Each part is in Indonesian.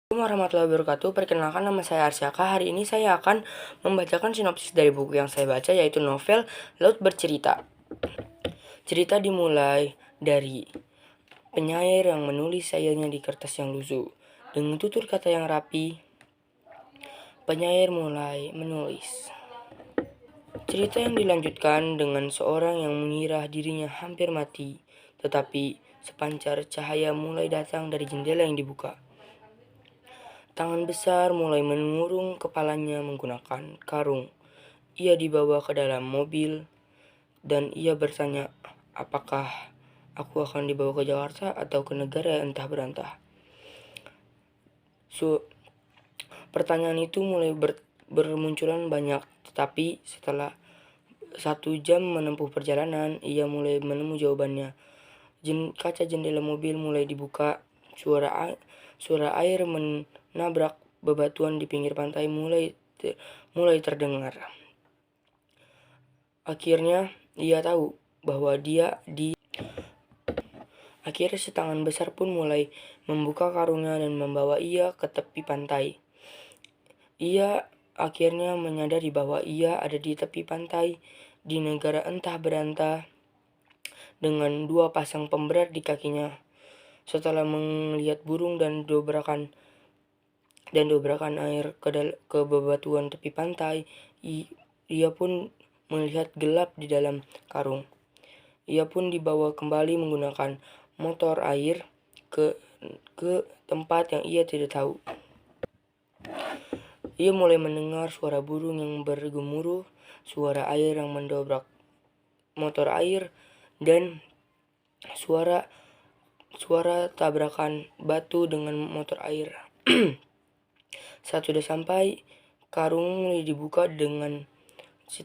Assalamualaikum warahmatullahi wabarakatuh. Perkenalkan, nama saya Arsyaka. Hari ini saya akan membacakan sinopsis dari buku yang saya baca, yaitu novel Laut Bercerita. Cerita dimulai dari penyair yang menulis syairnya di kertas yang lusuh. Dengan tutur kata yang rapi, penyair mulai menulis. Cerita yang dilanjutkan dengan seorang yang mengira dirinya hampir mati, tetapi sepancar cahaya mulai datang dari jendela yang dibuka. Tangan besar mulai mengurung kepalanya menggunakan karung. Ia dibawa ke dalam mobil dan ia bertanya, apakah aku akan dibawa ke Jakarta atau ke negara yang entah berantah? Pertanyaan itu mulai bermunculan banyak, tetapi setelah 1 jam menempuh perjalanan, ia mulai menemu jawabannya. Kaca jendela mobil mulai dibuka, suara air menabrak bebatuan di pinggir pantai mulai terdengar. Akhirnya ia tahu bahwa Akhirnya si tangan besar pun mulai membuka karungnya dan membawa ia ke tepi pantai. Ia akhirnya menyadari bahwa ia ada di tepi pantai di negara entah berantah dengan 2 pasang pemberat di kakinya. Setelah melihat burung dan dobrakan air ke bebatuan tepi pantai, ia pun melihat gelap di dalam karung. Ia pun dibawa kembali menggunakan motor air ke tempat yang ia tidak tahu. Ia mulai mendengar suara burung yang bergemuruh, suara air yang mendobrak motor air, dan suara tabrakan batu dengan motor air. Saat sudah sampai, karung mulai dibuka dengan si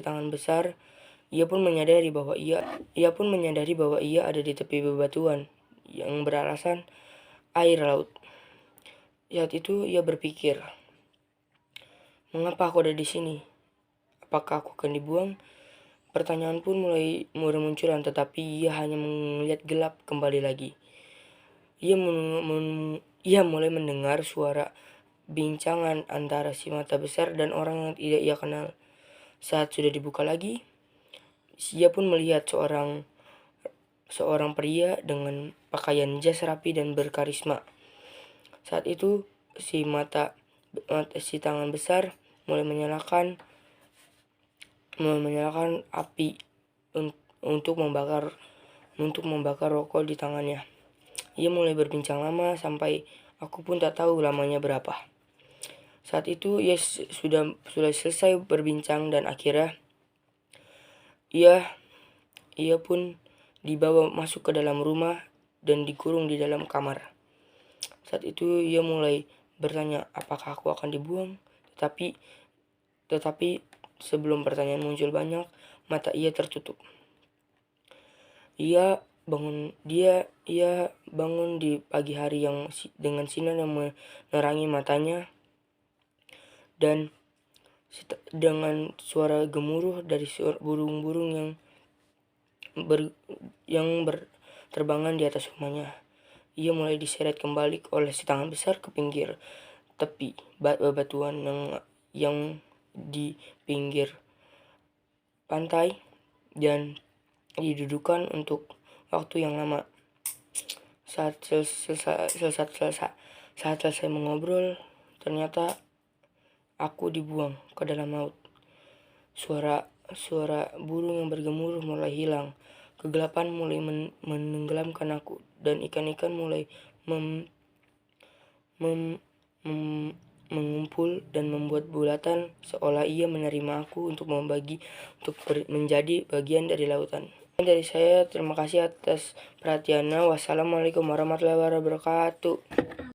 tangan besar. Ia pun menyadari bahwa ia ada di tepi bebatuan yang beralasan air laut. Saat itu ia berpikir, mengapa aku ada di sini? Apakah aku akan dibuang? Pertanyaan pun mulai bermunculan, tetapi ia hanya melihat gelap kembali lagi. Ia mulai mendengar suara bincangan antara si mata besar dan orang yang tidak ia kenal. Saat sudah dibuka lagi, ia pun melihat seorang pria dengan pakaian jas rapi dan berkarisma. Saat itu si tangan besar mulai menyalakan api untuk membakar rokok di tangannya. Ia mulai berbincang lama sampai aku pun tak tahu lamanya berapa. Saat itu ia sudah selesai berbincang dan akhirnya ia pun dibawa masuk ke dalam rumah dan dikurung di dalam kamar. Saat itu ia mulai bertanya, apakah aku akan dibuang? Tetapi sebelum pertanyaan muncul banyak, mata ia tertutup. Ia bangun di pagi hari yang dengan sinar yang menerangi matanya, dan dengan suara gemuruh dari burung-burung yang berterbangan di atas rumahnya. Ia mulai diseret kembali oleh si tangan besar ke pinggir tepi bebatuan yang di pinggir pantai dan didudukan untuk waktu yang lama. Saat selesai mengobrol, ternyata aku dibuang ke dalam laut. Suara burung yang bergemuruh mulai hilang. Kegelapan mulai menenggelamkan aku, dan ikan-ikan mulai mengumpul dan membuat bulatan seolah ia menerima aku untuk menjadi bagian dari lautan. Dari saya, terima kasih atas perhatiannya. Wassalamualaikum warahmatullahi wabarakatuh.